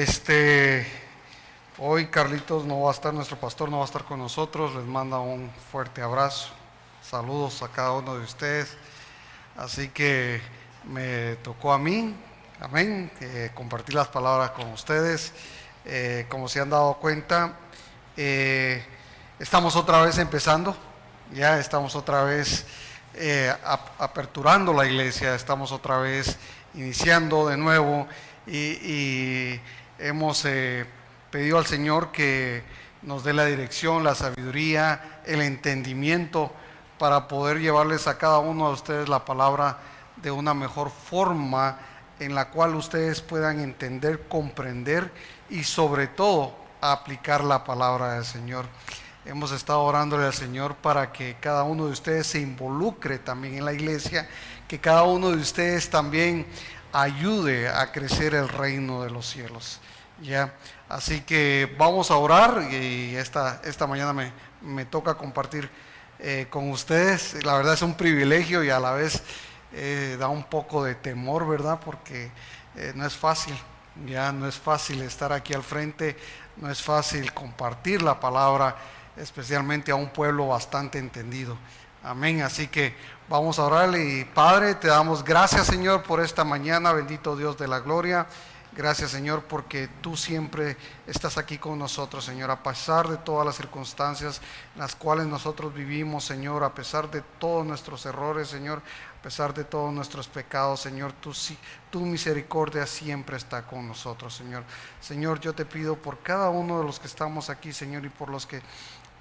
Este, Hoy Carlitos no va a estar, nuestro pastor no va a estar con nosotros, les manda un fuerte abrazo, saludos a cada uno de ustedes, así que me tocó a mí, amén, compartir las palabras con ustedes. Como se han dado cuenta, estamos otra vez empezando, ya estamos otra vez aperturando la iglesia, estamos otra vez iniciando de nuevo y hemos pedido al Señor que nos dé la dirección, la sabiduría, el entendimiento para poder llevarles a cada uno de ustedes la palabra de una mejor forma en la cual ustedes puedan entender, comprender y sobre todo aplicar la palabra del Señor. Hemos estado orándole al Señor para que cada uno de ustedes se involucre también en la iglesia, que cada uno de ustedes también ayude a crecer el reino de los cielos. Ya, así que vamos a orar y esta mañana me toca compartir con ustedes. La verdad es un privilegio y a la vez da un poco de temor, ¿verdad? Porque no es fácil, ya no es fácil estar aquí al frente, no es fácil compartir la palabra, especialmente a un pueblo bastante entendido. Amén, así que vamos a orarle. Y Padre, te damos gracias, Señor, por esta mañana, bendito Dios de la gloria. Gracias, Señor, porque tú siempre estás aquí con nosotros, Señor, a pesar de todas las circunstancias en las cuales nosotros vivimos, Señor, a pesar de todos nuestros errores, Señor, a pesar de todos nuestros pecados, Señor, tu misericordia siempre está con nosotros, Señor. Señor, yo te pido por cada uno de los que estamos aquí, Señor, y por los que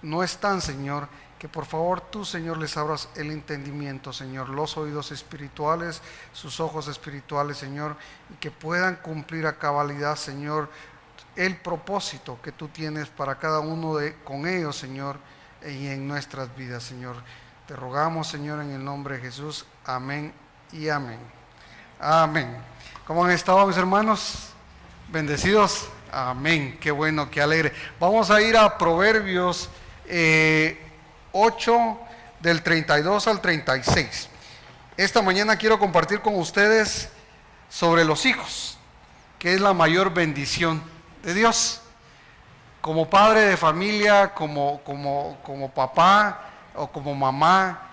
no están, Señor, que por favor tú, Señor, les abras el entendimiento, Señor, los oídos espirituales, sus ojos espirituales, Señor, y que puedan cumplir a cabalidad, Señor, el propósito que tú tienes para cada uno con ellos, Señor, y en nuestras vidas, Señor. Te rogamos, Señor, en el nombre de Jesús. Amén y amén. Amén. ¿Cómo han estado, mis hermanos? ¿Bendecidos? Amén. Qué bueno, qué alegre. Vamos a ir a Proverbios 8 del 32 al 36. Esta mañana quiero compartir con ustedes sobre los hijos, que es la mayor bendición de Dios. Como padre de familia, como papá o como mamá,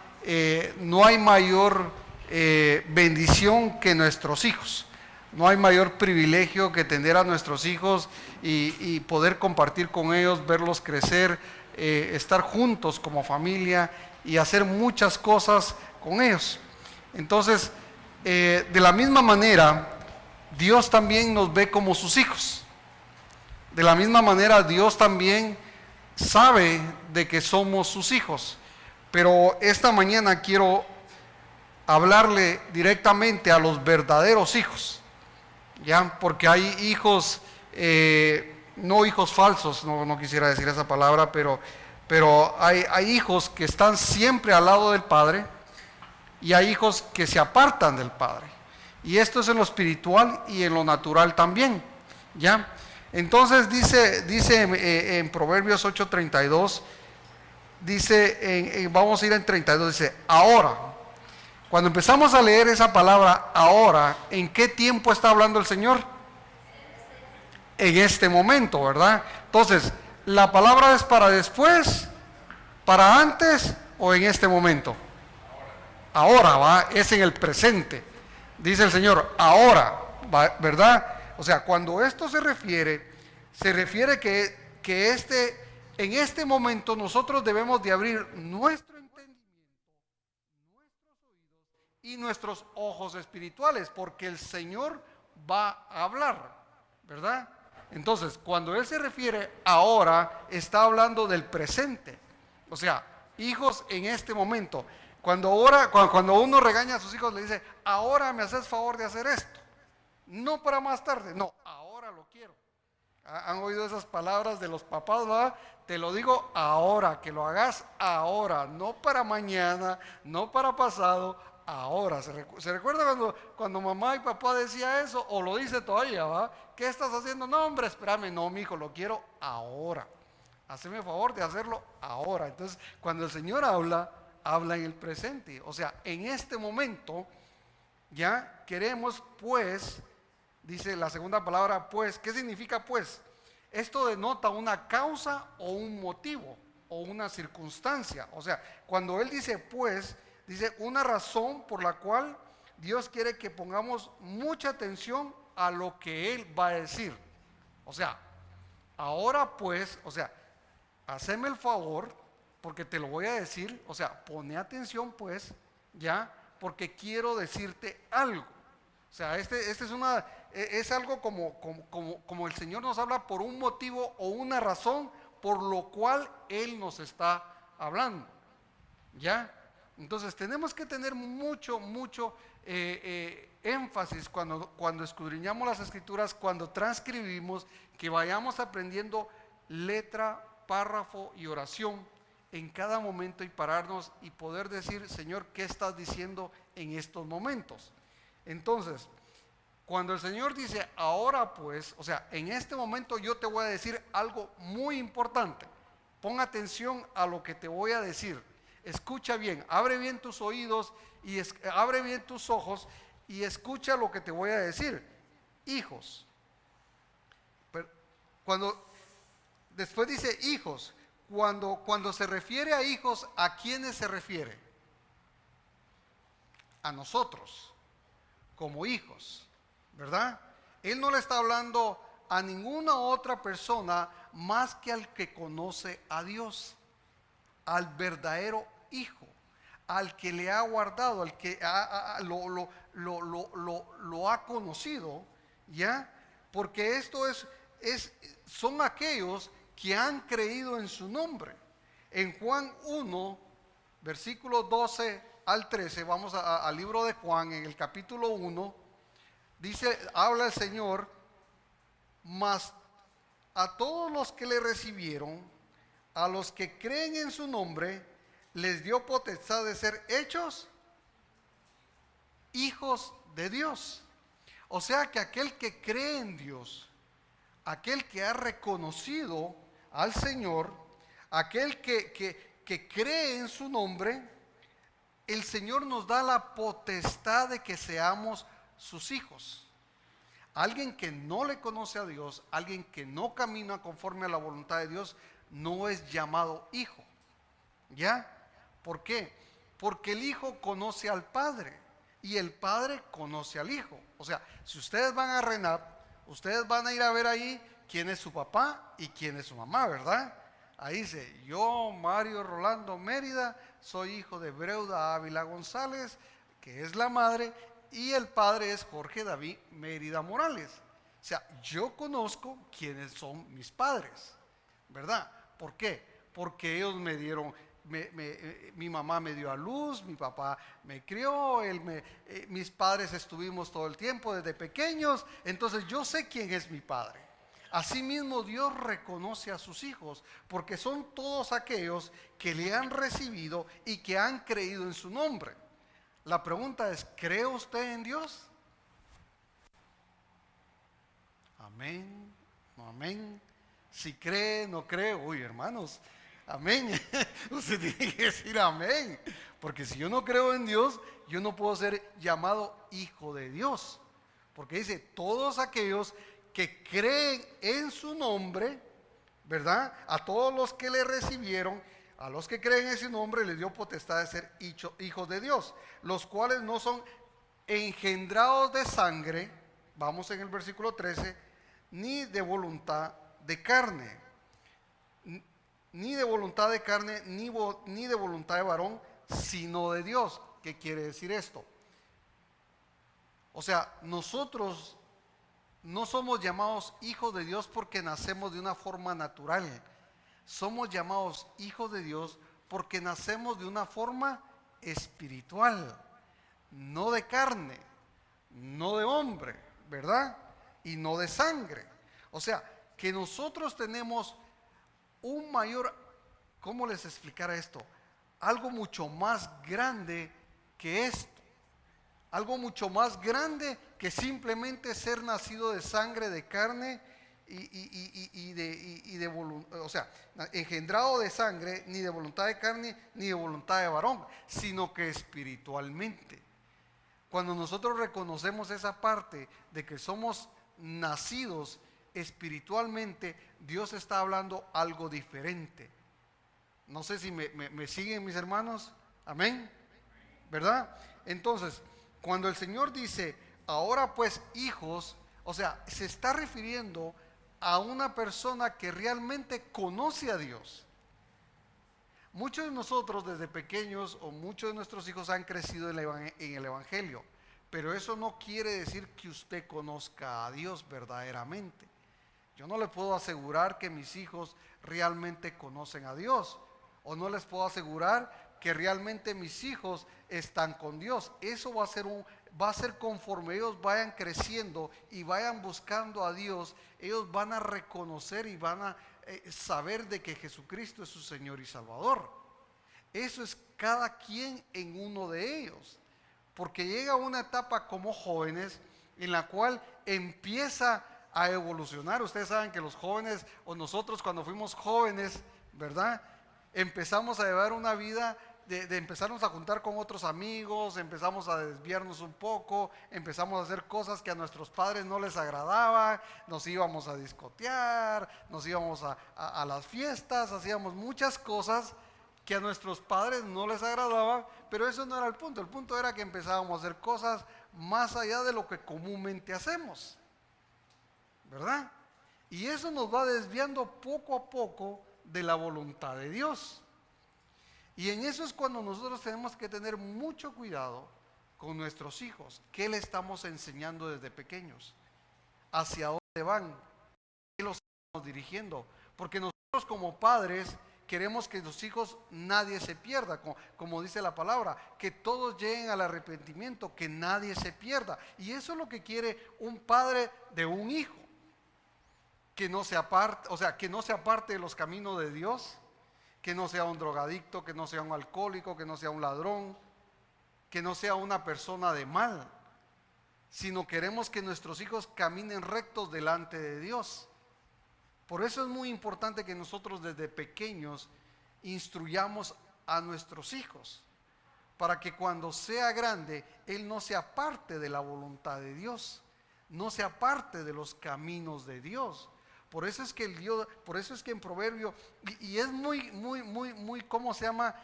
no hay mayor bendición que nuestros hijos. No hay mayor privilegio que tener a nuestros hijos y poder compartir con ellos, verlos crecer, estar juntos como familia y hacer muchas cosas con ellos. Entonces, de la misma manera, Dios también nos ve como sus hijos. De la misma manera, Dios también sabe de que somos sus hijos. Pero esta mañana quiero hablarle directamente a los verdaderos hijos, ¿ya? Porque hay hijos, no hijos falsos, no quisiera decir esa palabra, pero hay hijos que están siempre al lado del Padre y hay hijos que se apartan del Padre. Y esto es en lo espiritual y en lo natural también, ¿ya? Entonces dice en Proverbios 8:32, vamos a ir en 32, dice, ahora, cuando empezamos a leer esa palabra, ahora, ¿en qué tiempo está hablando el Señor? En este momento, ¿verdad? Entonces, ¿la palabra es para después, para antes o en este momento? Ahora, ¿va? Es en el presente. Dice el Señor, ahora, ¿va? ¿Verdad? O sea, cuando esto se refiere que en este momento nosotros debemos de abrir nuestro entendimiento, nuestros oídos y nuestros ojos espirituales, porque el Señor va a hablar, ¿verdad? Entonces, cuando Él se refiere ahora, está hablando del presente. O sea, hijos en este momento. Cuando uno regaña a sus hijos, le dice, ahora me haces favor de hacer esto. No para más tarde, no, ahora lo quiero. ¿Han oído esas palabras de los papás, ¿verdad? Te lo digo ahora, que lo hagas ahora, no para mañana, no para pasado, ahora. ¿Se recuerda cuando mamá y papá decía eso? O lo dice todavía, ¿va? ¿Qué estás haciendo? No, hombre, espérame, no, mi hijo, lo quiero ahora. Haceme el favor de hacerlo ahora. Entonces, cuando el Señor habla en el presente. O sea, en este momento, ya queremos pues Dice la segunda palabra pues. ¿Qué significa pues? Esto denota una causa o un motivo o una circunstancia. O sea, cuando él dice pues, dice una razón por la cual Dios quiere que pongamos mucha atención a lo que él va a decir. O sea, ahora pues, o sea, haceme el favor, porque te lo voy a decir, o sea, pone atención pues, ya, porque quiero decirte algo. O sea, es algo como el Señor nos habla por un motivo o una razón por lo cual Él nos está hablando. ¿Ya? Entonces tenemos que tener mucho énfasis cuando escudriñamos las escrituras, cuando transcribimos, que vayamos aprendiendo letra, párrafo y oración en cada momento y pararnos y poder decir, Señor, ¿qué estás diciendo en estos momentos? Entonces, cuando el Señor dice, ahora pues, o sea, en este momento yo te voy a decir algo muy importante. Pon atención a lo que te voy a decir. Escucha bien, abre bien tus oídos y abre bien tus ojos y escucha lo que te voy a decir. Hijos. Pero cuando después dice hijos, cuando se refiere a hijos, ¿a quiénes se refiere? A nosotros, como hijos, ¿verdad? Él no le está hablando a ninguna otra persona más que al que conoce a Dios, al verdadero hijo, al que le ha guardado, al que lo ha conocido, ¿ya? Porque esto son aquellos que han creído en su nombre. En Juan 1, versículos 12 al 13, vamos al libro de Juan, en el capítulo 1, dice, habla el Señor, mas a todos los que le recibieron, a los que creen en su nombre, les dio potestad de ser hechos hijos de Dios. O sea que aquel que cree en Dios, aquel que ha reconocido al Señor, aquel que cree en su nombre, el Señor nos da la potestad de que seamos sus hijos. Alguien que no le conoce a Dios, alguien que no camina conforme a la voluntad de Dios, no es llamado hijo. ¿Ya? ¿Por qué? Porque el hijo conoce al padre y el padre conoce al hijo. O sea, si ustedes van a RENAP, ustedes van a ir a ver ahí quién es su papá y quién es su mamá, ¿verdad? Ahí dice, yo, Mario Rolando Mérida, soy hijo de Breuda Ávila González, que es la madre, y el padre es Jorge David Mérida Morales. O sea, yo conozco quiénes son mis padres, ¿verdad? ¿Por qué? Porque ellos me dieron, mi mamá me dio a luz, mi papá me crió, mis padres estuvimos todo el tiempo desde pequeños, entonces yo sé quién es mi padre. Asimismo, Dios reconoce a sus hijos, porque son todos aquellos que le han recibido y que han creído en su nombre. La pregunta es, ¿cree usted en Dios? Amén, no amén. Si cree, no cree, uy hermanos, amén. Usted tiene que decir amén, porque si yo no creo en Dios, yo no puedo ser llamado hijo de Dios, porque dice, todos aquellos que creen en su nombre, ¿verdad? A todos los que le recibieron, a los que creen en su nombre, les dio potestad de ser hijos de Dios, los cuales no son engendrados de sangre, vamos en el versículo 13, ni de voluntad de carne, ni de voluntad de carne, ni de voluntad de varón, sino de Dios. ¿Qué quiere decir esto? O sea, nosotros no somos llamados hijos de Dios porque nacemos de una forma natural. Somos llamados hijos de Dios porque nacemos de una forma espiritual, no de carne, no de hombre, ¿verdad? Y no de sangre. O sea, que nosotros tenemos un mayor, ¿cómo les explicara esto? Algo mucho más grande que esto. Algo mucho más grande que simplemente ser nacido de sangre, de carne y de voluntad, o sea, engendrado de sangre, ni de voluntad de carne, ni de voluntad de varón, sino que espiritualmente. Cuando nosotros reconocemos esa parte de que somos nacidos espiritualmente, Dios está hablando algo diferente. No sé si me siguen mis hermanos. Amén. ¿Verdad? Entonces, cuando el Señor dice, ahora pues hijos, o sea, se está refiriendo a una persona que realmente conoce a Dios. Muchos de nosotros desde pequeños o muchos de nuestros hijos han crecido en el Evangelio, pero eso no quiere decir que usted conozca a Dios verdaderamente. Yo no le puedo asegurar que mis hijos realmente conocen a Dios, o no les puedo asegurar que realmente mis hijos están con Dios. Eso va a ser conforme ellos vayan creciendo y vayan buscando a Dios, ellos van a reconocer y van a saber de que Jesucristo es su Señor y Salvador. Eso es cada quien en uno de ellos, porque llega una etapa como jóvenes en la cual empieza a evolucionar. Ustedes saben que los jóvenes, o nosotros cuando fuimos jóvenes, ¿verdad? Empezamos a llevar una vida de empezarnos a juntar con otros amigos, empezamos a desviarnos un poco, empezamos a hacer cosas que a nuestros padres no les agradaban, nos íbamos a discotear, nos íbamos a las fiestas, hacíamos muchas cosas que a nuestros padres no les agradaban, pero eso no era el punto era que empezábamos a hacer cosas más allá de lo que comúnmente hacemos, ¿verdad? Y eso nos va desviando poco a poco de la voluntad de Dios. Y en eso es cuando nosotros tenemos que tener mucho cuidado con nuestros hijos. ¿Qué le estamos enseñando desde pequeños? ¿Hacia dónde van? ¿Qué los estamos dirigiendo? Porque nosotros como padres queremos que los hijos nadie se pierda, como dice la palabra, que todos lleguen al arrepentimiento, que nadie se pierda. Y eso es lo que quiere un padre de un hijo, que no se aparte, o sea, que no se aparte de los caminos de Dios, que no sea un drogadicto, que no sea un alcohólico, que no sea un ladrón, que no sea una persona de mal, sino queremos que nuestros hijos caminen rectos delante de Dios. Por eso es muy importante que nosotros desde pequeños instruyamos a nuestros hijos, para que cuando sea grande, él no se aparte de la voluntad de Dios, no se aparte de los caminos de Dios. Por eso es que por eso es que en Proverbio, y es muy, ¿cómo se llama?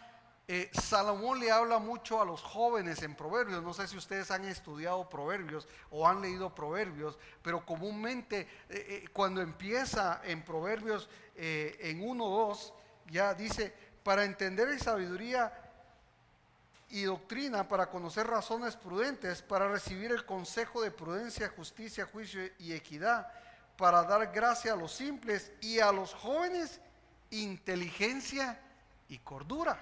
Salomón le habla mucho a los jóvenes en Proverbios. No sé si ustedes han estudiado Proverbios o han leído Proverbios, pero comúnmente cuando empieza en Proverbios en 1:2, ya dice, para entender sabiduría y doctrina, para conocer razones prudentes, para recibir el consejo de prudencia, justicia, juicio y equidad, para dar gracia a los simples y a los jóvenes inteligencia y cordura.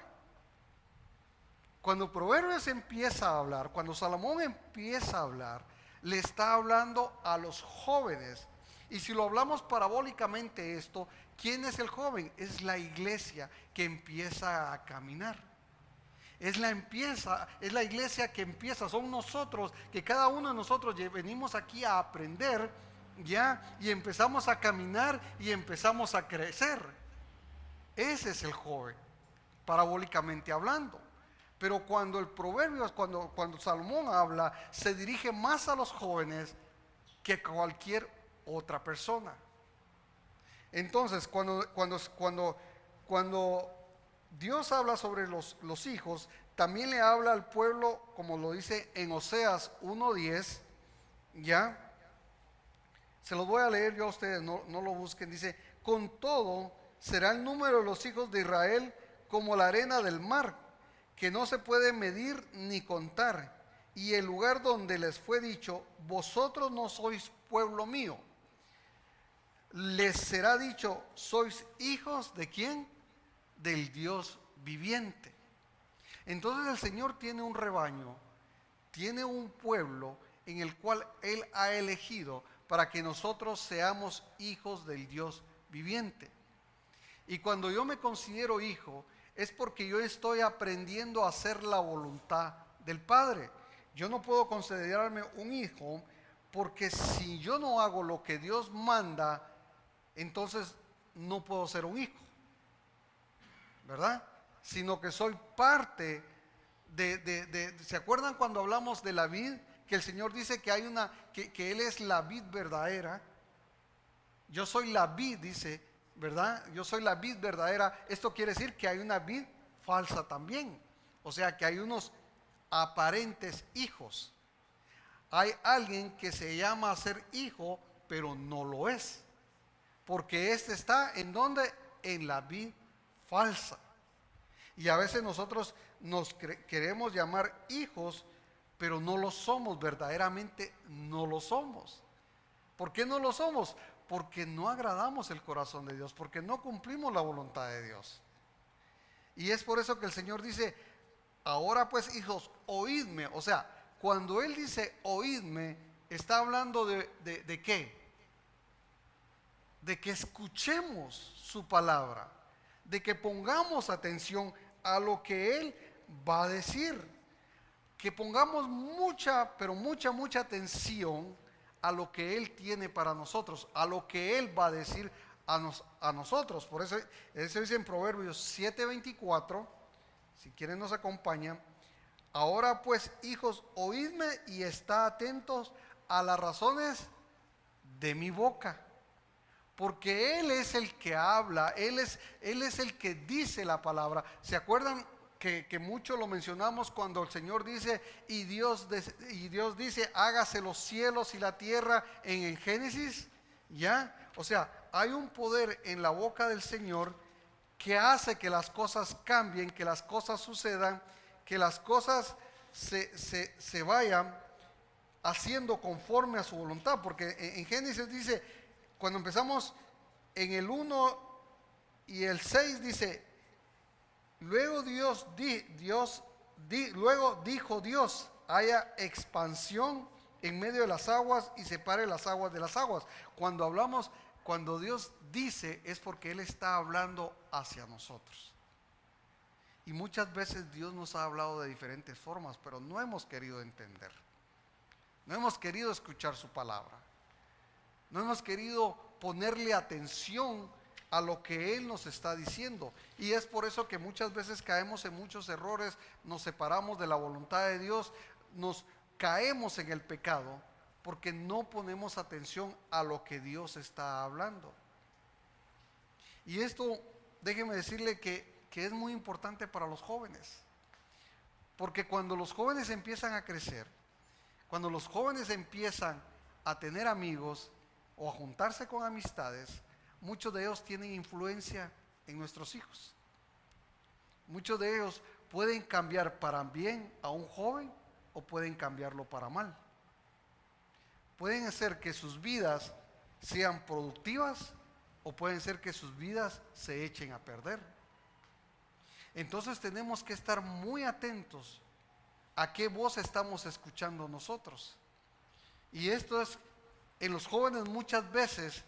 Cuando Proverbios empieza a hablar, cuando Salomón empieza a hablar, le está hablando a los jóvenes. Y si lo hablamos parabólicamente esto, ¿quién es el joven? Es la iglesia que empieza a caminar. Es la iglesia que empieza, son nosotros, que cada uno de nosotros venimos aquí a aprender, ya, y empezamos a caminar y empezamos a crecer. Ese es el joven, parabólicamente hablando. Pero cuando el Proverbios, cuando Salomón habla, se dirige más a los jóvenes que cualquier otra persona. Entonces, cuando Dios habla sobre los hijos, también le habla al pueblo, como lo dice en Oseas 1:10, ¿ya? Se los voy a leer yo a ustedes, no lo busquen. Dice, con todo será el número de los hijos de Israel como la arena del mar, que no se puede medir ni contar. Y el lugar donde les fue dicho, vosotros no sois pueblo mío, les será dicho, sois hijos ¿de quién? Del Dios viviente. Entonces el Señor tiene un rebaño, tiene un pueblo en el cual Él ha elegido para que nosotros seamos hijos del Dios viviente. Y cuando yo me considero hijo, es porque yo estoy aprendiendo a hacer la voluntad del Padre. Yo no puedo considerarme un hijo, porque si yo no hago lo que Dios manda, entonces no puedo ser un hijo, ¿verdad? Sino que soy parte ¿Se acuerdan cuando hablamos de la vid? Que el Señor dice que hay que Él es la vid verdadera. Yo soy la vid, dice, ¿verdad? Yo soy la vid verdadera. Esto quiere decir que hay una vid falsa también. O sea que hay unos aparentes hijos. Hay alguien que se llama a ser hijo, pero no lo es. Porque este está en donde, en la vid falsa. Y a veces nosotros nos queremos llamar hijos, pero no lo somos, verdaderamente no lo somos. ¿Por qué no lo somos? Porque no agradamos el corazón de Dios, porque no cumplimos la voluntad de Dios. Y es por eso que el Señor dice, ahora pues hijos, oídme. O sea, cuando Él dice oídme, está hablando de ¿qué? De que escuchemos su palabra, de que pongamos atención a lo que Él va a decir, que pongamos mucha, pero mucha atención a lo que Él tiene para nosotros, a lo que Él va a decir a nosotros. Por eso dice en Proverbios 7:24, si quieren nos acompañan. Ahora pues hijos, oídme y está atentos a las razones de mi boca. Porque Él es el que habla, Él es el que dice la palabra. ¿Se acuerdan que mucho lo mencionamos cuando el Señor dice, y Dios dice, hágase los cielos y la tierra en Génesis? ¿Ya? O sea, hay un poder en la boca del Señor que hace que las cosas cambien, que las cosas sucedan, que las cosas se vayan haciendo conforme a su voluntad. Porque en Génesis dice, cuando empezamos en el 1 y el 6 dice, luego luego dijo Dios, haya expansión en medio de las aguas y separe las aguas de las aguas. Cuando Dios dice, es porque Él está hablando hacia nosotros. Y muchas veces Dios nos ha hablado de diferentes formas, pero no hemos querido entender. No hemos querido escuchar su palabra. No hemos querido ponerle atención a lo que Él nos está diciendo. Y es por eso que muchas veces caemos en muchos errores, nos separamos de la voluntad de Dios, nos caemos en el pecado, porque no ponemos atención a lo que Dios está hablando. Y esto, déjeme decirle que es muy importante para los jóvenes. Porque cuando los jóvenes empiezan a crecer, cuando los jóvenes empiezan a tener amigos, o a juntarse con amistades, muchos de ellos tienen influencia en nuestros hijos. Muchos de ellos pueden cambiar para bien a un joven o pueden cambiarlo para mal. Pueden hacer que sus vidas sean productivas o pueden ser que sus vidas se echen a perder. Entonces tenemos que estar muy atentos a qué voz estamos escuchando nosotros. Y esto es, en los jóvenes muchas veces,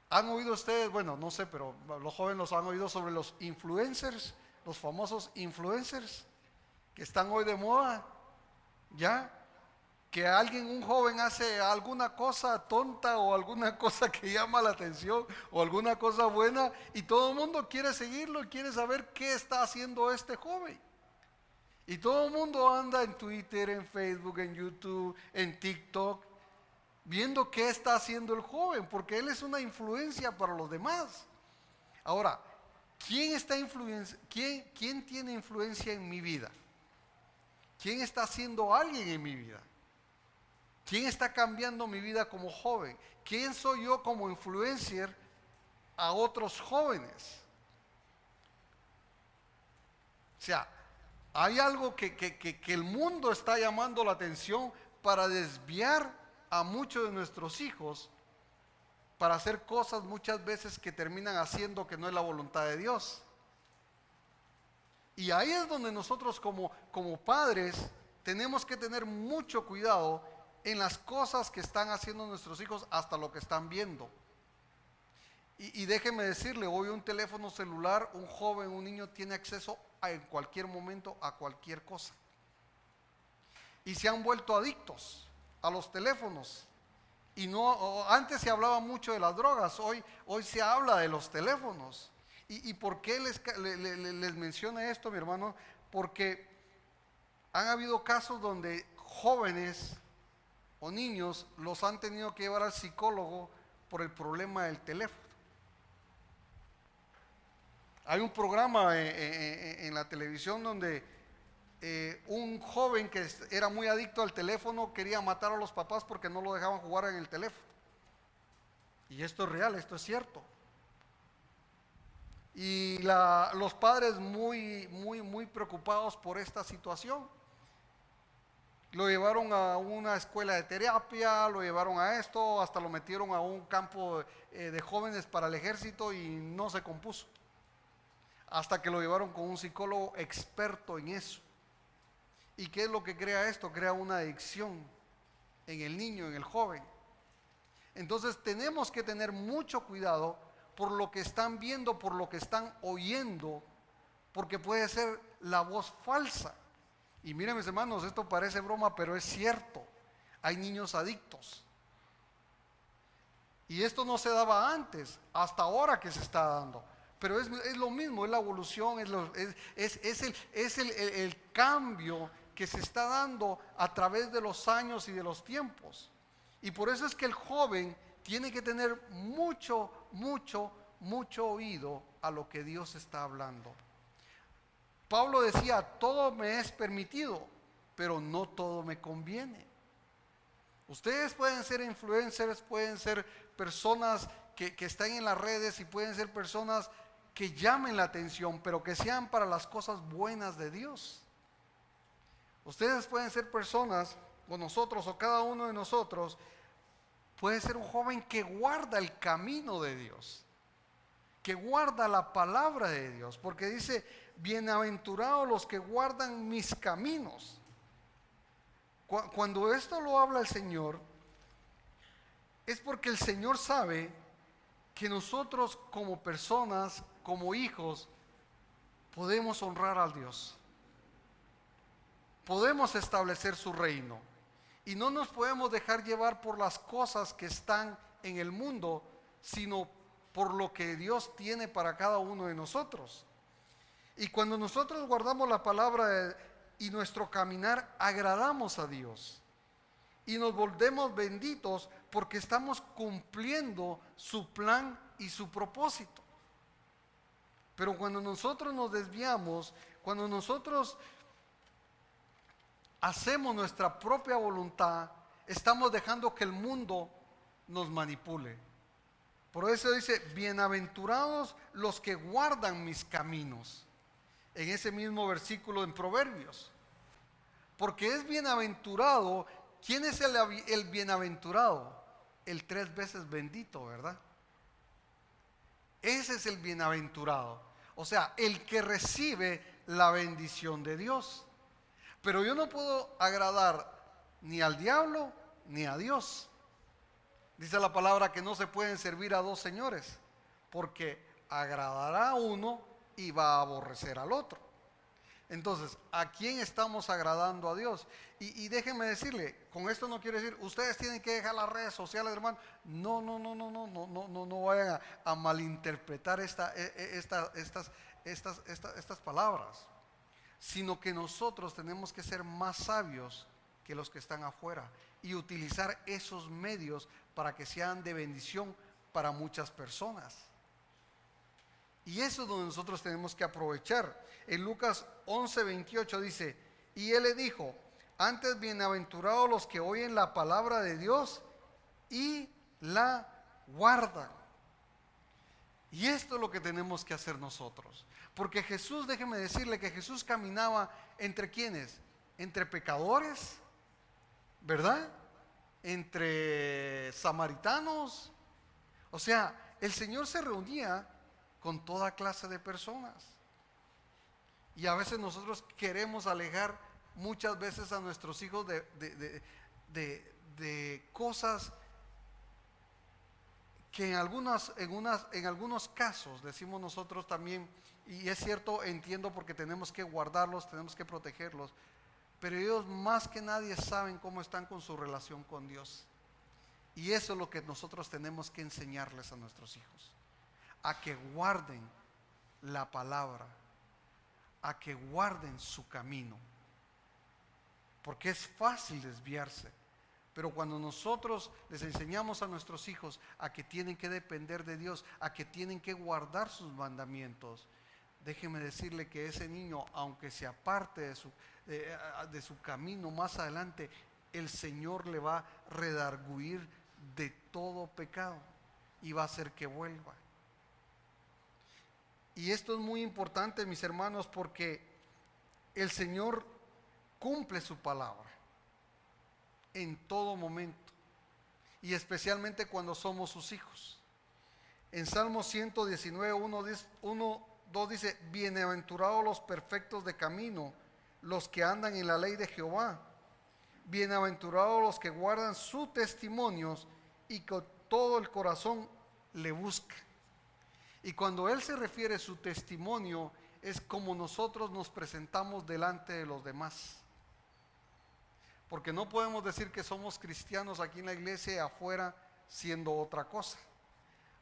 han oído ustedes, bueno, no sé, pero los jóvenes los han oído sobre los influencers, los famosos influencers, que están hoy de moda, ¿ya? Que un joven hace alguna cosa tonta o alguna cosa que llama la atención o alguna cosa buena y todo el mundo quiere seguirlo y quiere saber qué está haciendo este joven. Y todo el mundo anda en Twitter, en Facebook, en YouTube, en TikTok, viendo qué está haciendo el joven, porque él es una influencia para los demás. Ahora, ¿quién tiene influencia en mi vida? ¿Quién está haciendo alguien en mi vida? ¿Quién está cambiando mi vida como joven? ¿Quién soy yo como influencer a otros jóvenes? O sea, hay algo que el mundo está llamando la atención para desviar a muchos de nuestros hijos para hacer cosas muchas veces que terminan haciendo que no es la voluntad de Dios. Y ahí es donde nosotros como padres tenemos que tener mucho cuidado en las cosas que están haciendo nuestros hijos, hasta lo que están viendo. Y déjeme decirle, hoy un teléfono celular, un joven, un niño tiene acceso en cualquier momento a cualquier cosa. Y se han vuelto adictos a los teléfonos. Y no, antes se hablaba mucho de las drogas, hoy se habla de los teléfonos. ¿Y por qué les menciono esto, mi hermano? Porque Han habido casos donde jóvenes o niños los han tenido que llevar al psicólogo por el problema del teléfono. Hay un programa en la televisión donde un joven que era muy adicto al teléfono quería matar a los papás porque no lo dejaban jugar en el teléfono. Y esto es real, esto es cierto. Y los padres muy preocupados por esta situación. Lo llevaron a una escuela de terapia, lo llevaron a esto, hasta lo metieron a un campo de jóvenes para el ejército y no se compuso. Hasta que lo llevaron con un psicólogo experto en eso. ¿Y qué es lo que crea esto? Crea una adicción en el niño, en el joven. Entonces tenemos que tener mucho cuidado por lo que están viendo, por lo que están oyendo, porque puede ser la voz falsa. Y miren, mis hermanos, esto parece broma, pero es cierto. Hay niños adictos. Y esto no se daba antes, hasta ahora que se está dando. Pero es lo mismo, es la evolución, es el cambio que se está dando a través de los años y de los tiempos. Y por eso es que el joven tiene que tener mucho oído a lo que Dios está hablando. Pablo decía, todo me es permitido, pero no todo me conviene. Ustedes pueden ser influencers, pueden ser personas que están en las redes y pueden ser personas que llamen la atención, pero que sean para las cosas buenas de Dios. Ustedes pueden ser personas, o nosotros, o cada uno de nosotros, puede ser un joven que guarda el camino de Dios, que guarda la palabra de Dios, porque dice, bienaventurados los que guardan mis caminos. Cuando esto lo habla el Señor, es porque el Señor sabe que nosotros como personas, como hijos, podemos honrar a Dios. Podemos establecer su reino. Y no nos podemos dejar llevar por las cosas que están en el mundo, sino por lo que Dios tiene para cada uno de nosotros. Y cuando nosotros guardamos la palabra y nuestro caminar, agradamos a Dios. Y nos volvemos benditos porque estamos cumpliendo su plan y su propósito. Pero cuando nosotros nos desviamos, cuando nosotros hacemos nuestra propia voluntad, estamos dejando que el mundo nos manipule. Por eso dice, bienaventurados los que guardan mis caminos. En ese mismo versículo en Proverbios. Porque es bienaventurado. ¿Quién es el bienaventurado? El 3 veces bendito, ¿verdad? Ese es el bienaventurado. O sea, el que recibe la bendición de Dios. Pero yo no puedo agradar ni al diablo ni a Dios. Dice la palabra que no se pueden servir a dos señores, porque agradará a uno y va a aborrecer al otro. Entonces, ¿a quién estamos agradando a Dios? Y déjenme decirle, con esto no quiero decir, ustedes tienen que dejar las redes sociales, hermano. No vayan a malinterpretar estas palabras, sino que nosotros tenemos que ser más sabios que los que están afuera y utilizar esos medios para que sean de bendición para muchas personas. Y eso es donde nosotros tenemos que aprovechar. En Lucas 11:28 dice, y él le dijo, antes bienaventurados los que oyen la palabra de Dios y la guardan. Y esto es lo que tenemos que hacer nosotros. Porque Jesús, déjeme decirle que Jesús caminaba entre ¿quiénes? Entre pecadores, ¿verdad? Entre samaritanos. O sea, el Señor se reunía con toda clase de personas. Y a veces nosotros queremos alejar muchas veces a nuestros hijos de cosas que en algunos casos decimos nosotros también, y es cierto, entiendo, porque tenemos que guardarlos, tenemos que protegerlos, pero ellos más que nadie saben cómo están con su relación con Dios. Y eso es lo que nosotros tenemos que enseñarles a nuestros hijos, a que guarden la palabra, a que guarden su camino. porque es fácil desviarse. Pero cuando nosotros les enseñamos a nuestros hijos a que tienen que depender de Dios, a que tienen que guardar sus mandamientos, déjeme decirle que ese niño, aunque se aparte de su camino más adelante, el Señor le va a redarguir de todo pecado y va a hacer que vuelva. Y esto es muy importante, mis hermanos, porque el Señor cumple su palabra en todo momento, y especialmente cuando somos sus hijos. En Salmo 119, 2 dice: bienaventurados los perfectos de camino, los que andan en la ley de Jehová. Bienaventurados los que guardan sus testimonios y con todo el corazón le buscan. Y cuando Él se refiere a su testimonio, es como nosotros nos presentamos delante de los demás. Porque no podemos decir que somos cristianos aquí en la iglesia y afuera siendo otra cosa.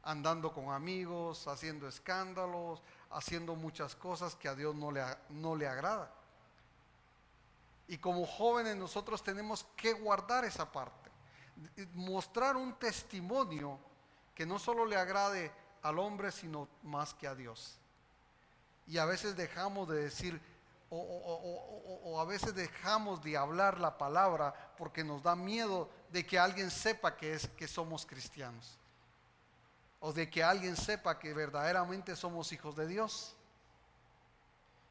Andando con amigos, haciendo escándalos, haciendo muchas cosas que a Dios no le agrada. Y como jóvenes nosotros tenemos que guardar esa parte. Mostrar un testimonio que no solo le agrade al hombre, sino más que a Dios. Y a veces dejamos de decir, o a veces dejamos de hablar la palabra porque nos da miedo de que alguien sepa que somos cristianos, o de que alguien sepa que verdaderamente somos hijos de Dios.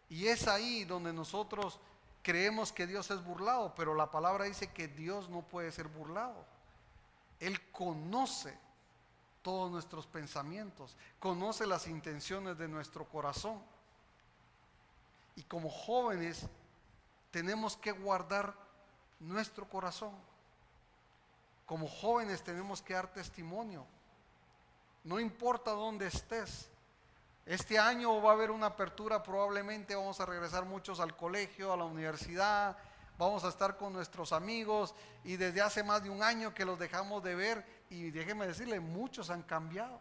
Y es ahí donde nosotros creemos que Dios es burlado, pero la palabra dice que Dios no puede ser burlado. Él conoce todos nuestros pensamientos, conoce las intenciones de nuestro corazón. Y como jóvenes tenemos que guardar nuestro corazón. Como jóvenes tenemos que dar testimonio. No importa dónde estés. Este año va a haber una apertura, probablemente vamos a regresar muchos al colegio, a la universidad, vamos a estar con nuestros amigos, y desde hace más de un año que los dejamos de ver, y déjenme decirle, muchos han cambiado.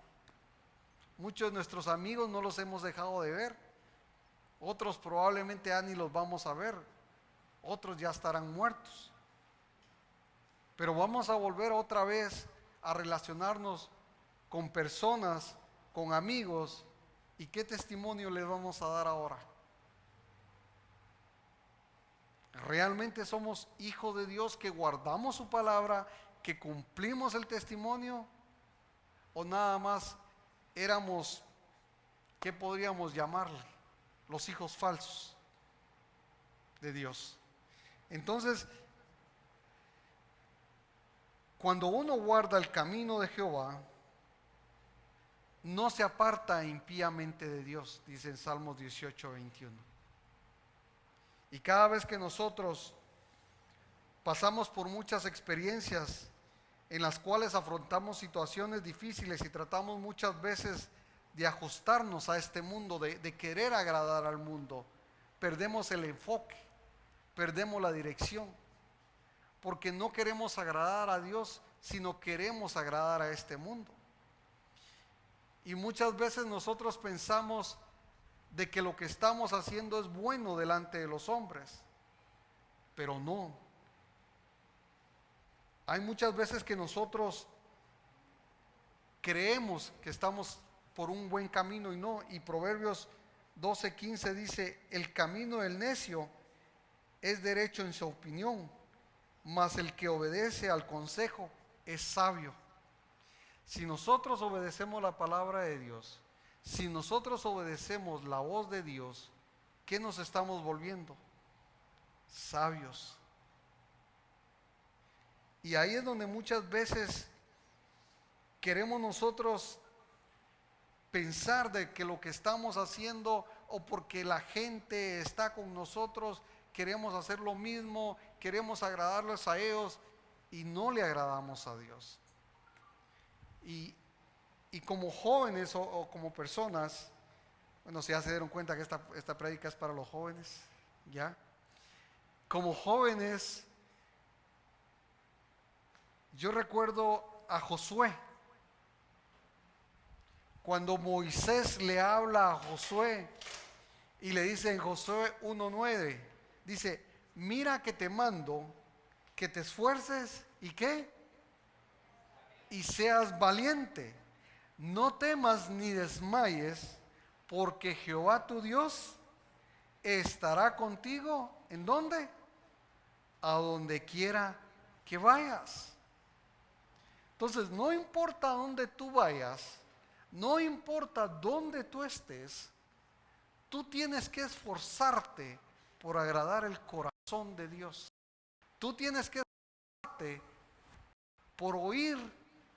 Muchos de nuestros amigos no los hemos dejado de ver. Otros probablemente ya ni los vamos a ver. Otros ya estarán muertos. Pero vamos a volver otra vez a relacionarnos con personas, con amigos. ¿Y qué testimonio les vamos a dar ahora? ¿Realmente somos hijos de Dios que guardamos su palabra, que cumplimos el testimonio? ¿O nada más éramos, qué podríamos llamarle, los hijos falsos de Dios? Entonces, cuando uno guarda el camino de Jehová, no se aparta impíamente de Dios, dice en Salmos 18, 21. Y cada vez que nosotros pasamos por muchas experiencias en las cuales afrontamos situaciones difíciles y tratamos muchas veces de ajustarnos a este mundo, de querer agradar al mundo, perdemos el enfoque, perdemos la dirección, porque no queremos agradar a Dios, sino queremos agradar a este mundo. Y muchas veces nosotros pensamos de que lo que estamos haciendo es bueno delante de los hombres, pero no. Hay muchas veces que nosotros creemos que estamos por un buen camino y no. Y Proverbios 12:15 dice: el camino del necio es derecho en su opinión, mas el que obedece al consejo es sabio. Si nosotros obedecemos la palabra de Dios, si nosotros obedecemos la voz de Dios, ¿qué nos estamos volviendo? Sabios. Y ahí es donde muchas veces queremos nosotros pensar de que lo que estamos haciendo, o porque la gente está con nosotros, queremos hacer lo mismo, queremos agradarles a ellos y no le agradamos a Dios. Y como jóvenes o como personas, bueno, si ya se dieron cuenta que esta prédica es para los jóvenes, ¿ya? Como jóvenes, yo recuerdo a Josué. Cuando Moisés le habla a Josué y le dice en Josué 1:9, dice: mira que te mando, que te esfuerces y qué, y seas valiente. No temas ni desmayes, porque Jehová tu Dios estará contigo. ¿En dónde? A donde quiera que vayas. Entonces, no importa dónde tú vayas, no importa dónde tú estés, tú tienes que esforzarte por agradar el corazón de Dios. Tú tienes que esforzarte por oír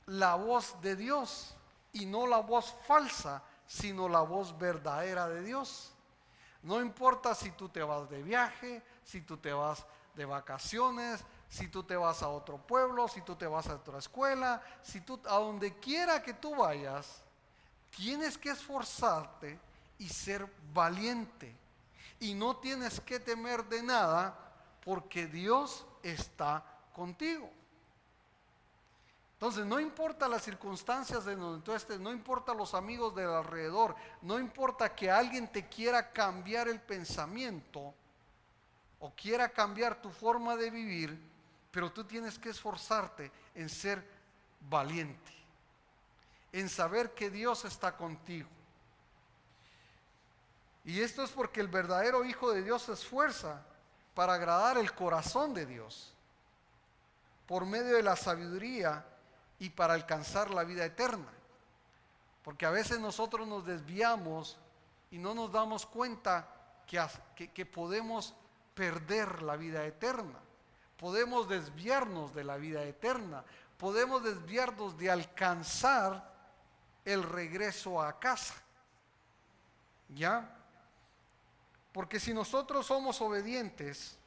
la voz de Dios y no la voz falsa, sino la voz verdadera de Dios. No importa si tú te vas de viaje, si tú te vas de vacaciones, si tú te vas a otro pueblo, si tú te vas a otra escuela, si tú a donde quiera que tú vayas, tienes que esforzarte y ser valiente. Y no tienes que temer de nada porque Dios está contigo. Entonces, no importa las circunstancias de donde tú estés, no importa los amigos del alrededor, no importa que alguien te quiera cambiar el pensamiento o quiera cambiar tu forma de vivir, pero tú tienes que esforzarte en ser valiente, en saber que Dios está contigo. Y esto es porque el verdadero Hijo de Dios se esfuerza para agradar el corazón de Dios por medio de la sabiduría y para alcanzar la vida eterna. Porque a veces nosotros nos desviamos y no nos damos cuenta que podemos perder la vida eterna. Podemos desviarnos de la vida eterna. Podemos desviarnos de alcanzar el regreso a casa. ¿Ya? Porque si nosotros somos obedientes,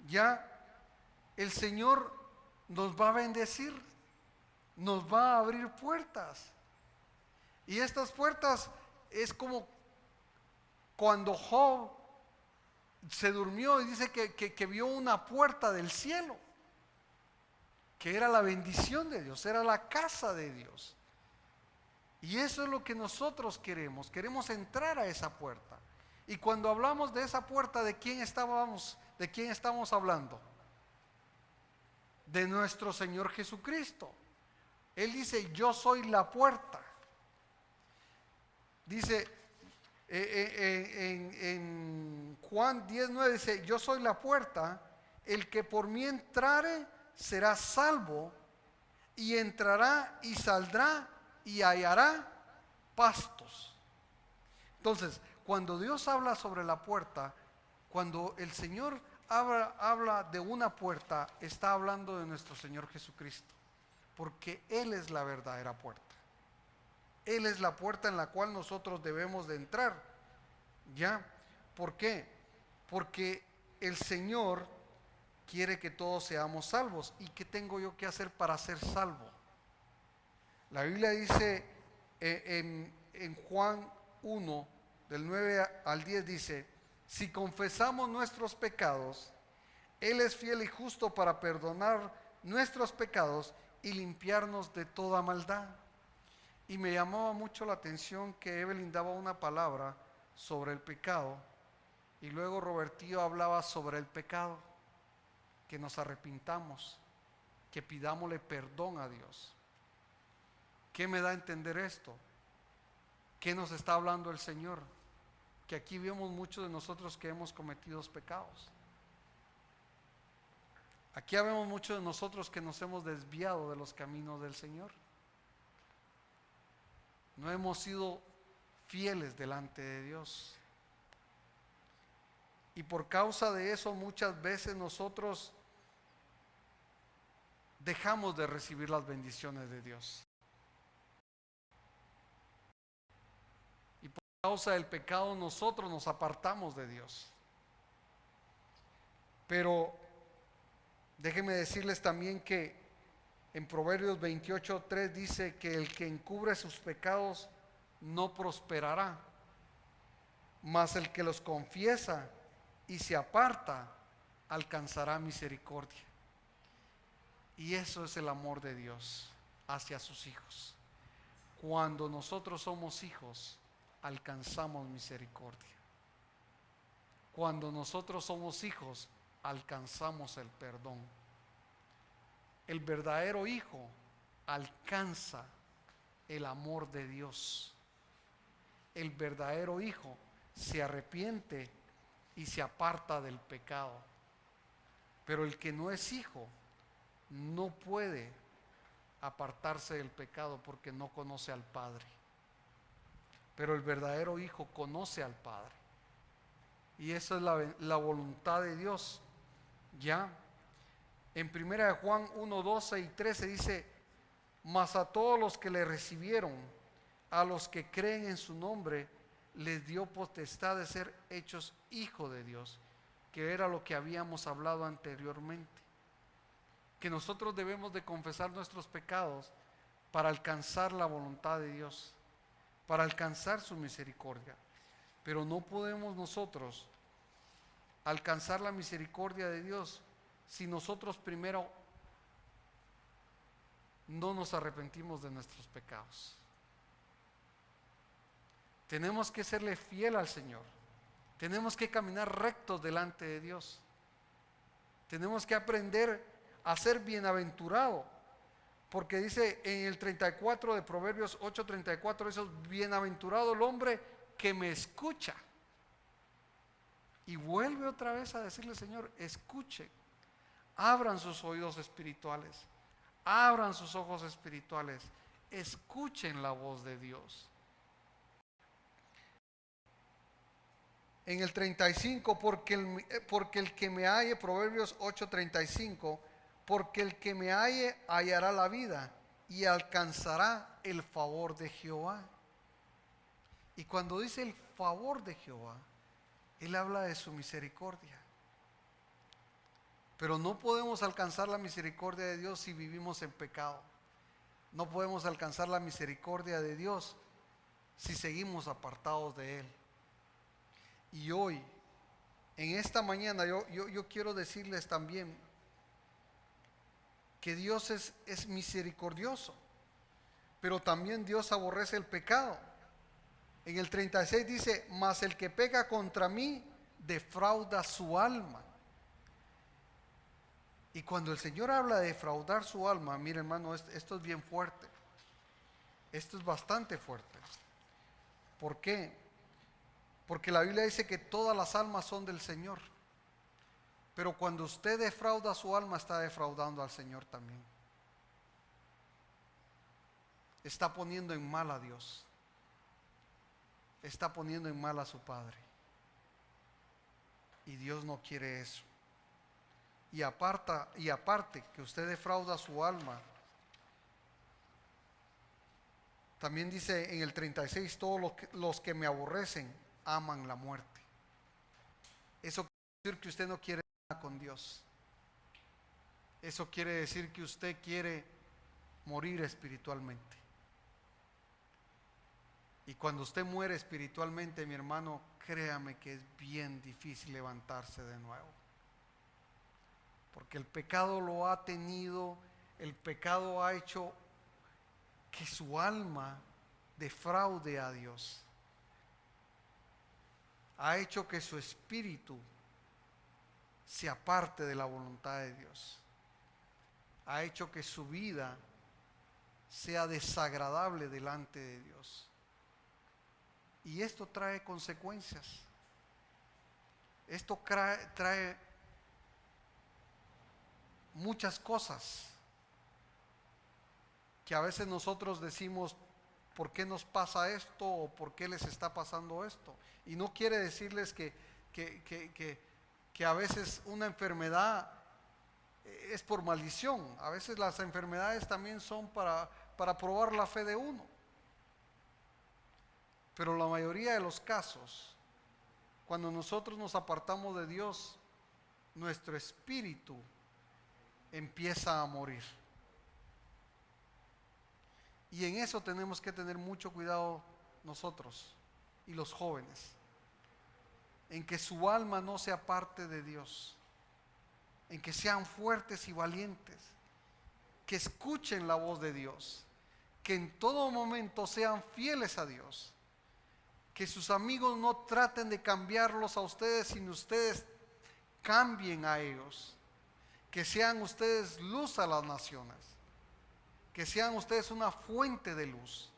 ya el Señor nos va a bendecir, nos va a abrir puertas. Y estas puertas es como cuando Job se durmió y dice que vio una puerta del cielo, que era la bendición de Dios, era la casa de Dios. Y eso es lo que nosotros queremos entrar a esa puerta. Y cuando hablamos de esa puerta, ¿de quién estamos hablando? De nuestro Señor Jesucristo. Él dice, yo soy la puerta. Dice en Juan 10:9, dice, yo soy la puerta, el que por mí entrare será salvo, y entrará y saldrá y hallará pastos. Entonces, cuando Dios habla sobre la puerta, cuando el Señor habla de una puerta, está hablando de nuestro Señor Jesucristo, porque Él es la verdadera puerta. Él es la puerta en la cual nosotros debemos de entrar. ¿Ya? ¿Por qué? Porque el Señor quiere que todos seamos salvos. ¿Y qué tengo yo que hacer para ser salvo? La Biblia dice en Juan 1, del 9 al 10, dice, si confesamos nuestros pecados, Él es fiel y justo para perdonar nuestros pecados y limpiarnos de toda maldad. Y me llamaba mucho la atención que Evelyn daba una palabra sobre el pecado y luego Robertillo hablaba sobre el pecado, que nos arrepintamos, que pidámosle perdón a Dios. ¿Qué me da a entender esto? ¿Qué nos está hablando el Señor? Que aquí vemos muchos de nosotros que hemos cometido pecados. Aquí vemos muchos de nosotros que nos hemos desviado de los caminos del Señor. No hemos sido fieles delante de Dios. Y por causa de eso muchas veces nosotros dejamos de recibir las bendiciones de Dios. Y por causa del pecado nosotros nos apartamos de Dios. Pero déjenme decirles también que en Proverbios 28:3 dice que el que encubre sus pecados no prosperará, mas el que los confiesa y se aparta alcanzará misericordia. Y eso es el amor de Dios hacia sus hijos. Cuando nosotros somos hijos, alcanzamos misericordia. Cuando nosotros somos hijos, alcanzamos el perdón. El verdadero hijo alcanza el amor de Dios. El verdadero hijo se arrepiente y se aparta del pecado. Pero el que no es hijo no puede apartarse del pecado porque no conoce al Padre. Pero el verdadero hijo conoce al Padre. Y esa es la voluntad de Dios. Ya. En 1 Juan 1, 12 y 13 dice: mas a todos los que le recibieron, a los que creen en su nombre, les dio potestad de ser hechos hijos de Dios, que era lo que habíamos hablado anteriormente. Que nosotros debemos de confesar nuestros pecados para alcanzar la voluntad de Dios, para alcanzar su misericordia. Pero no podemos nosotros alcanzar la misericordia de Dios si nosotros primero no nos arrepentimos de nuestros pecados. Tenemos que serle fiel al Señor. Tenemos que caminar rectos delante de Dios. Tenemos que aprender a ser bienaventurado. Porque dice en el 34 de Proverbios 8:34, eso es: bienaventurado el hombre que me escucha. Y vuelve otra vez a decirle: Señor, escuche. Abran sus oídos espirituales. Abran sus ojos espirituales. Escuchen la voz de Dios. En el 35, porque el que me halle, Proverbios 8:35, porque el que me halle hallará la vida y alcanzará el favor de Jehová. Y cuando dice el favor de Jehová, él habla de su misericordia. Pero no podemos alcanzar la misericordia de Dios si vivimos en pecado. No podemos alcanzar la misericordia de Dios si seguimos apartados de Él. Y hoy, en esta mañana, yo quiero decirles también que Dios es misericordioso, pero también Dios aborrece el pecado. En el 36 dice: mas el que peca contra mí defrauda su alma. Y cuando el Señor habla de defraudar su alma, mire, hermano, esto es bien fuerte. Esto es bastante fuerte. ¿Por qué? Porque la Biblia dice que todas las almas son del Señor. Pero cuando usted defrauda su alma, está defraudando al Señor también. Está poniendo en mal a Dios. Está poniendo en mal a su Padre. Y Dios no quiere eso. Y aparte que usted defrauda su alma, también dice en el 36: todos los que me aborrecen aman la muerte. Eso quiere decir que usted no quiere nada con Dios. Eso quiere decir que usted quiere morir espiritualmente. Y cuando usted muere espiritualmente, mi hermano, créame que es bien difícil levantarse de nuevo. Porque el pecado lo ha tenido, el pecado ha hecho que su alma defraude a Dios. Ha hecho que su espíritu se aparte de la voluntad de Dios. Ha hecho que su vida sea desagradable delante de Dios. Y esto trae consecuencias. Esto trae muchas cosas que a veces nosotros decimos: ¿por qué nos pasa esto? ¿O por qué les está pasando esto? Y no quiere decirles que a veces una enfermedad es por maldición. A veces las enfermedades también son para probar la fe de uno. Pero la mayoría de los casos, cuando nosotros nos apartamos de Dios, nuestro espíritu empieza a morir. Y en eso tenemos que tener mucho cuidado nosotros y los jóvenes, en que su alma no se aparte de Dios, en que sean fuertes y valientes, que escuchen la voz de Dios, que en todo momento sean fieles a Dios, que sus amigos no traten de cambiarlos a ustedes, sino ustedes cambien a ellos, que sean ustedes luz a las naciones, que sean ustedes una fuente de luz,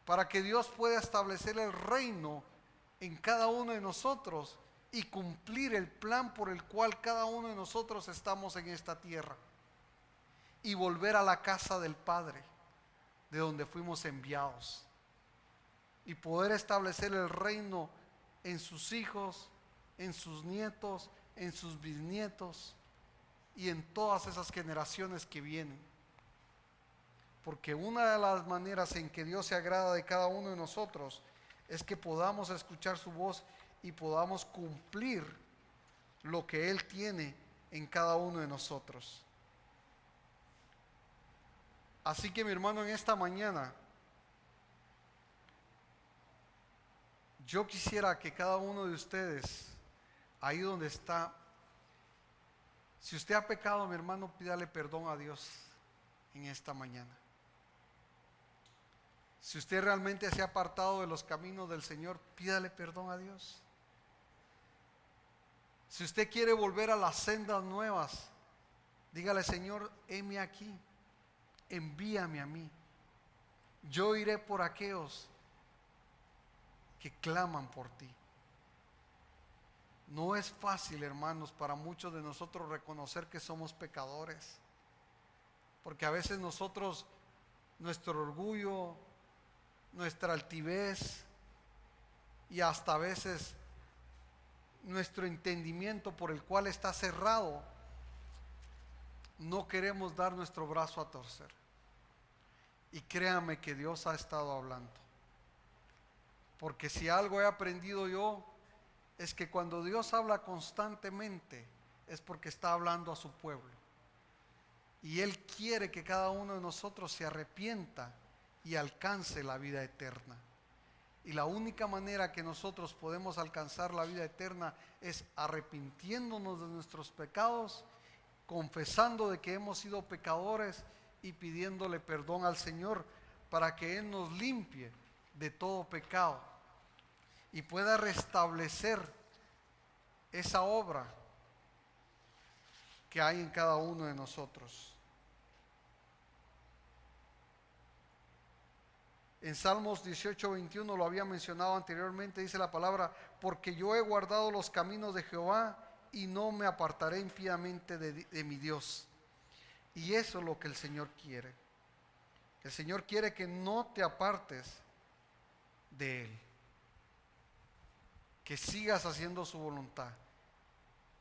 para que Dios pueda establecer el reino en cada uno de nosotros y cumplir el plan por el cual cada uno de nosotros estamos en esta tierra, y volver a la casa del Padre, de donde fuimos enviados, y poder establecer el reino en sus hijos, en sus nietos, en sus bisnietos y en todas esas generaciones que vienen. Porque una de las maneras en que Dios se agrada de cada uno de nosotros es que podamos escuchar su voz y podamos cumplir lo que Él tiene en cada uno de nosotros. Así que, mi hermano, en esta mañana yo quisiera que cada uno de ustedes, ahí donde está, si usted ha pecado, mi hermano, pídale perdón a Dios en esta mañana. Si usted realmente se ha apartado de los caminos del Señor, pídale perdón a Dios. Si usted quiere volver a las sendas nuevas, dígale: Señor, heme aquí, envíame a mí. Yo iré por aquellos que claman por ti. No es fácil, hermanos, para muchos de nosotros reconocer que somos pecadores, porque a veces nosotros, nuestro orgullo, nuestra altivez y hasta a veces nuestro entendimiento por el cual está cerrado, no queremos dar nuestro brazo a torcer. Y créame que Dios ha estado hablando, porque si algo he aprendido yo, es que cuando Dios habla constantemente es porque está hablando a su pueblo, y Él quiere que cada uno de nosotros se arrepienta y alcance la vida eterna. Y la única manera que nosotros podemos alcanzar la vida eterna es arrepintiéndonos de nuestros pecados, confesando de que hemos sido pecadores y pidiéndole perdón al Señor para que Él nos limpie de todo pecado y pueda restablecer esa obra que hay en cada uno de nosotros. En Salmos 18:21 lo había mencionado anteriormente, dice la palabra: porque yo he guardado los caminos de Jehová y no me apartaré impíamente de mi Dios. Y eso es lo que el Señor quiere. El Señor quiere que no te apartes de Él, que sigas haciendo su voluntad,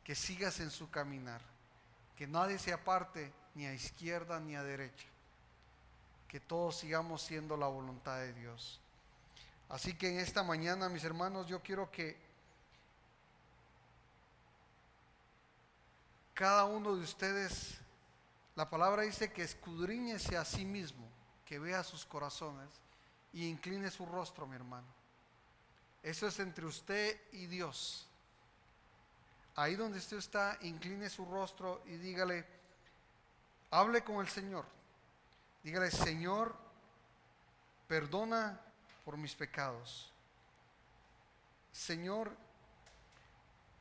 que sigas en su caminar, que nadie se aparte ni a izquierda ni a derecha, que todos sigamos siendo la voluntad de Dios. Así que en esta mañana, mis hermanos, yo quiero que cada uno de ustedes, la palabra dice que escudriñese a sí mismo, que vea sus corazones y incline su rostro, mi hermano. Eso es entre usted y Dios. Ahí donde usted está, incline su rostro y dígale, hable con el Señor. Dígale: Señor, perdona por mis pecados. Señor,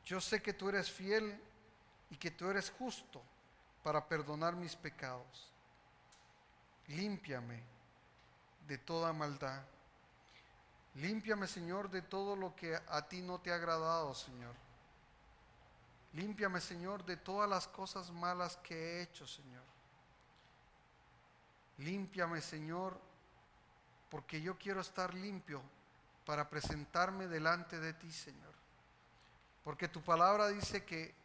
yo sé que tú eres fiel y que tú eres justo para perdonar mis pecados. Límpiame de toda maldad. Límpiame, Señor, de todo lo que a ti no te ha agradado, Señor. Límpiame, Señor, de todas las cosas malas que he hecho, Señor. Límpiame, Señor, porque yo quiero estar limpio para presentarme delante de ti, Señor. Porque tu palabra dice que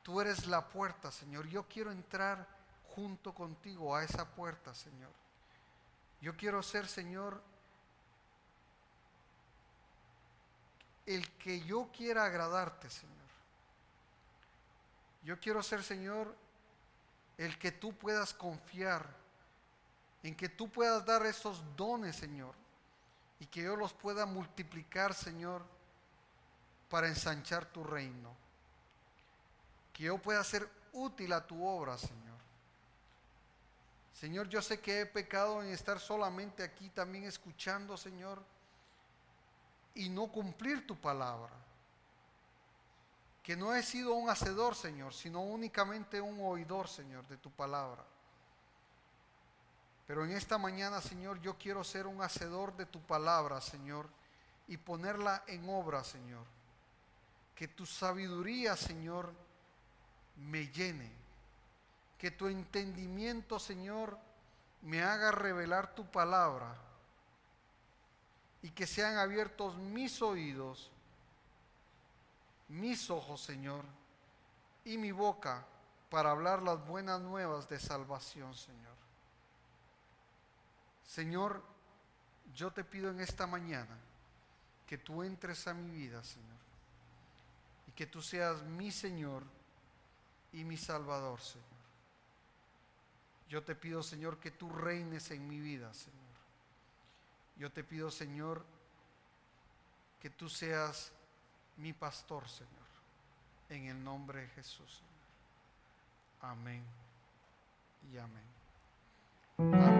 tú eres la puerta, Señor. Yo quiero entrar junto contigo a esa puerta, Señor. Yo quiero ser, Señor, el que yo quiera agradarte, Señor. Yo quiero ser, Señor, el que tú puedas confiar, en que tú puedas dar esos dones, Señor, y que yo los pueda multiplicar, Señor, para ensanchar tu reino. Que yo pueda ser útil a tu obra, Señor. Señor, yo sé que he pecado en estar solamente aquí también escuchando, Señor, y no cumplir tu palabra. que no he sido un hacedor, Señor, sino únicamente un oidor, Señor, de tu palabra. Pero en esta mañana, Señor, yo quiero ser un hacedor de tu palabra, Señor, y ponerla en obra, Señor. Que tu sabiduría, Señor, me llene. Que tu entendimiento, Señor, me haga revelar tu palabra. Y que sean abiertos mis oídos, mis ojos, Señor, y mi boca para hablar las buenas nuevas de salvación, Señor. Señor, yo te pido en esta mañana que tú entres a mi vida, Señor, y que tú seas mi Señor y mi Salvador, Señor. Yo te pido, Señor, que tú reines en mi vida, Señor. Yo te pido, Señor, que tú seas mi pastor, Señor, en el nombre de Jesús, Señor. Amén y amén. Amén.